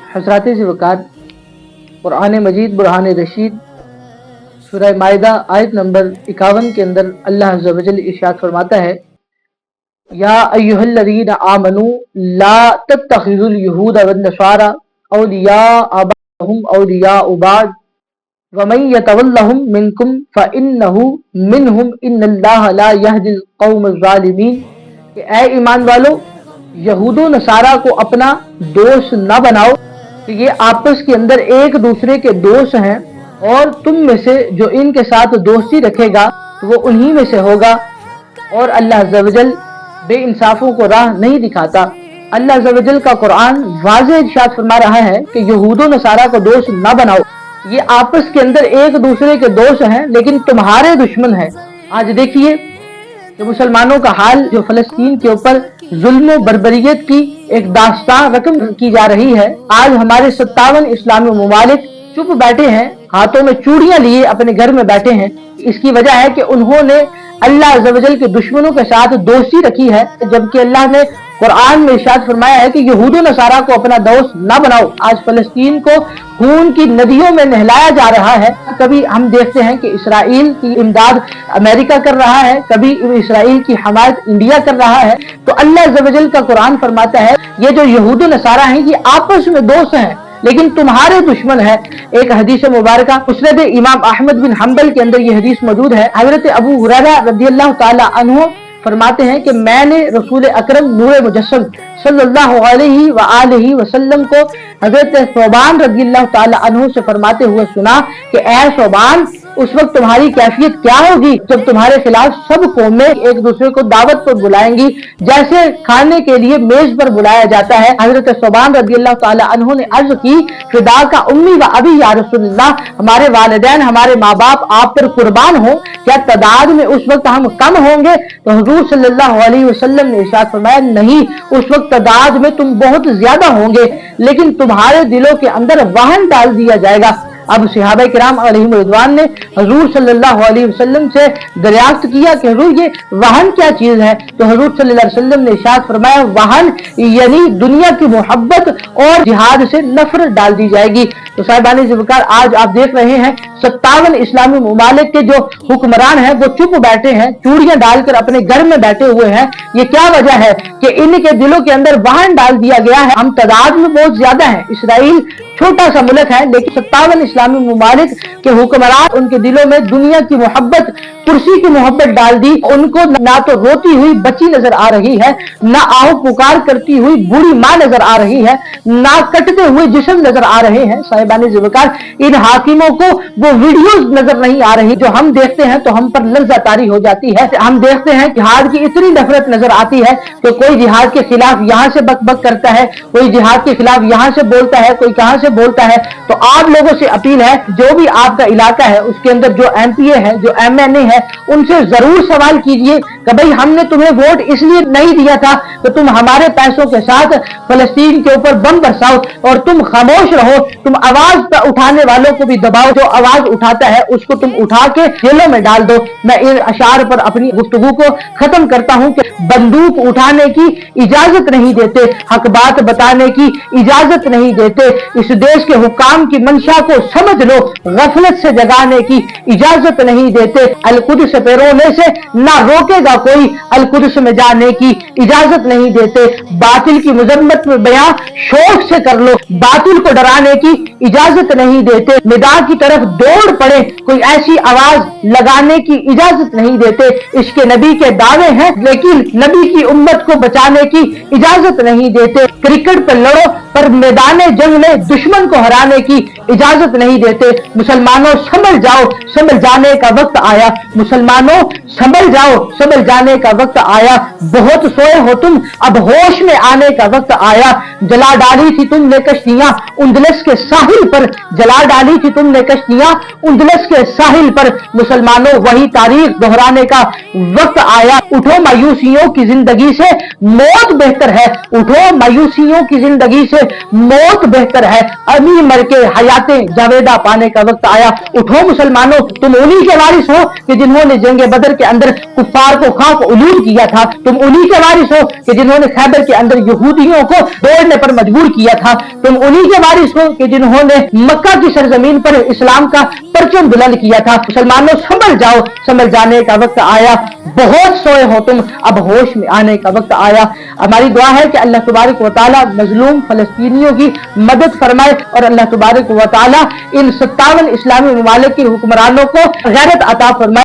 हज़रात से वक़ार कुरान मजीद बुरहान रशीद सूरह माइदा आयत नंबर 51 के अंदर अल्लाह अज़्ज़ा व जल इरशाद फरमाता है, या अय्युहल्लज़ीना आमनू ला तत्तखिज़ुल यहूद वन नसारा औलिया अबाहुम औलिया उबाद व मन यतवल्लहुम मिनकुम फइन्नहु मिनहुम इन्नल्लाह ला यहदिल कौमज़ ज़ालिमीन। कि ऐ ईमान वालो, यहूदो नसारा को अपना दोस्त न बनाओ कि ये आपस के अंदर एक दूसरे के दोस्त हैं, और तुम में से जो इनके साथ दोस्ती रखेगा तो वो उन्हीं में से होगा, और अल्लाह अज़्ज़ा व जल बेइंसाफों को राह नहीं दिखाता। अल्लाह अज़्ज़ा व जल का कुरान वाज़ेह इरशाद फरमा रहा है कि यहूदो नसारा को दोस्त न बनाओ, ये आपस के अंदर एक दूसरे के दोस्त हैं लेकिन तुम्हारे दुश्मन हैं। आज देखिए कि मुसलमानों का हाल, जो फलस्तीन के ऊपर जुल्म बर्बरियत की एक दास्तान रकम की जा रही है। आज हमारे 57 इस्लामी ममालिक चुप बैठे हैं, हाथों में चूड़ियां लिए अपने घर में बैठे हैं। इसकी वजह है कि उन्होंने अल्लाह अज़्ज़ा व जल के दुश्मनों के साथ दोस्ती रखी है, जबकि अल्लाह ने कुरान में इरशाद फरमाया है कि यहूदो नसारा को अपना दोस्त न बनाओ। आज फलस्तीन को खून की नदियों में नहलाया जा रहा है। कभी हम देखते हैं कि इसराइल की इमदाद अमेरिका कर रहा है, कभी इसराइल की हमायत इंडिया कर रहा है। तो अल्लाह अज़्ज़ा व जल का कुरान फरमाता है ये जो यहूदो नसारा हैं ये आपस में दोस्त हैं लेकिन तुम्हारे दुश्मन है। एक हदीस मुबारका मुस्नद इमाम अहमद बिन हम्बल के अंदर ये हदीस मौजूद है। हजरत अबू हुरैरा रज़ियल्लाहु ताला अन्हु फरमाते हैं कि मैंने रसूल अकरम नूर मुजस्सम सल्लल्लाहु अलैहि व आलिहि वसल्लम को हजरत सौबान रज़ियल्लाहु ताला अन्हु से फरमाते हुए सुना कि ऐ सौबान, उस वक्त तुम्हारी कैफियत क्या होगी जब तुम्हारे खिलाफ सब कौमें एक दूसरे को दावत पर बुलाएंगी, जैसे खाने के लिए मेज पर बुलाया जाता है। हजरत सौबान रज़ियल्लाहु ताला अन्हु ने अर्ज की, फिदा का उम्मी व अबी या रसूलल्लाह, हमारे वालिदैन हमारे माँ बाप आप पर कुर्बान हो, क्या तादाद में उस वक्त हम कम होंगे? तो हुजूर सल्लल्लाहु अलैहि वसल्लम ने इरशाद फरमाया, नहीं, उस वक्त तादाद में तुम बहुत ज्यादा होंगे, लेकिन तुम्हारे दिलों के अंदर वहन डाल दिया जाएगा। अब सहाबा किराम अलैहिम रिज़वान ने हुजूर सल्लल्लाहु अलैहि वसल्लम से दरियाफ्त किया कि हुजूर ये वहन क्या चीज है? तो हुजूर सल्लल्लाहु अलैहि वसल्लम ने इरशाद फरमाया, वहन यानी दुनिया की मोहब्बत और जिहाद से नफरत डाल दी जाएगी। तो साहिबान ज़िक्र, आज आप देख रहे हैं 57 इस्लामी ममालिक के जो हुक्मरान हैं वो चुप बैठे हैं, चूड़ियां डालकर अपने घर में बैठे हुए हैं। ये क्या वजह है कि इनके दिलों के अंदर वहन डाल दिया गया है। हम तादाद में बहुत ज्यादा है, इसराइल छोटा सा मुल्क है, लेकिन 57 इस्लामी ममालिक के हुक्मरान, उनके दिलों में दुनिया की मोहब्बत, कुर्सी की मोहब्बत डाल दी। उनको ना तो रोती हुई बच्ची नजर आ रही है, ना आओ पुकार करती हुई बूढ़ी माँ नजर आ रही है, ना कटते हुए जिस्म नजर आ रहे हैं। साहिबान ज़िक्र, इन हाकिमों को वो वीडियोस नजर नहीं आ रही जो हम देखते हैं तो हम पर लर्ज़ा तारी हो जाती है। हम देखते हैं जिहाद की इतनी नफरत नजर आती है कि कोई जिहाद के खिलाफ यहाँ से बक बक करता है, कोई जिहाद के खिलाफ यहाँ से बोलता है, कोई कहाँ से बोलता है। तो आप लोगों से अपील है, जो भी आपका इलाका है उसके अंदर जो एमपीए है, जो एमएनए है, उनसे जरूर सवाल कीजिए कि भाई हमने तुम्हें वोट इसलिए नहीं दिया था कि तुम हमारे पैसों के साथ फलस्तीन के ऊपर बम बरसाओ, और तुम खामोश रहो, तुम आवाज उठाने वालों को भी दबाओ, जो आवाज उठाता है उसको तुम उठा के जेलों में डाल दो। मैं इन अशार पर अपनी गुफ्तगू को खत्म करता हूं कि बंदूक उठाने की इजाजत नहीं देते, हक बात बताने की इजाजत नहीं देते। इस देश के हुक्काम की मंशा को समझ लो, गफलत से जगाने की इजाजत नहीं देते। अलकुदस पे रोने से ना रोकेगा कोई, अलकुदस में जाने की इजाजत नहीं देते। बातिल की मुजम्मत में बयां शौक से कर लो, बातिल को डराने की इजाजत नहीं देते। निदा की तरफ दौड़ पड़े, कोई ऐसी आवाज लगाने की इजाजत नहीं देते। इसके नबी के दावे हैं लेकिन नबी की उम्मत को बचाने की इजाजत नहीं देते। क्रिकेट पर लड़ो पर मैदान जंग में दुश्मन को हराने की इजाजत नहीं देते। मुसलमानों संभल जाओ, संभल जाने का वक्त आया। मुसलमानों संभल जाओ, संभल जाने का वक्त आया। बहुत सोए हो तुम, अब होश में आने का वक्त आया। जला डाली थी तुमने कश्तियां उंदलस के साहिल पर, जला डाली थी तुमने कश्तियां اندلس کے ساحل پر مسلمانوں وہی تاریخ دہرانے کا وقت آیا. اٹھو مایوسیوں کی زندگی سے موت بہتر ہے, اٹھو مایوسیوں کی زندگی سے موت بہتر ہے, ابھی مر کے حیات جاویدہ پانے کا وقت آیا. اٹھو مسلمانوں, تم انہی کے وارث ہو کہ جنہوں نے جنگ بدر کے اندر کفار کو خاک آلود کیا تھا, تم انہی کے وارث ہو کہ جنہوں نے خیبر کے اندر یہودیوں کو دوڑنے پر مجبور کیا تھا, تم انہی کے وارث ہو کہ جنہوں نے مکہ کی سرزمین پر اسلام کا پرچم بلند کیا تھا. مسلمانوں سنبھل جاؤ, سنبھل جانے کا وقت آیا. بہت سوئے ہو تم, اب ہوش میں آنے کا وقت آیا. ہماری دعا ہے کہ اللہ تبارک و تعالی مظلوم فلسطینیوں کی مدد فرمائے اور اللہ تبارک و تعالی ان 57 اسلامی ممالک کے حکمرانوں کو غیرت عطا فرمائے.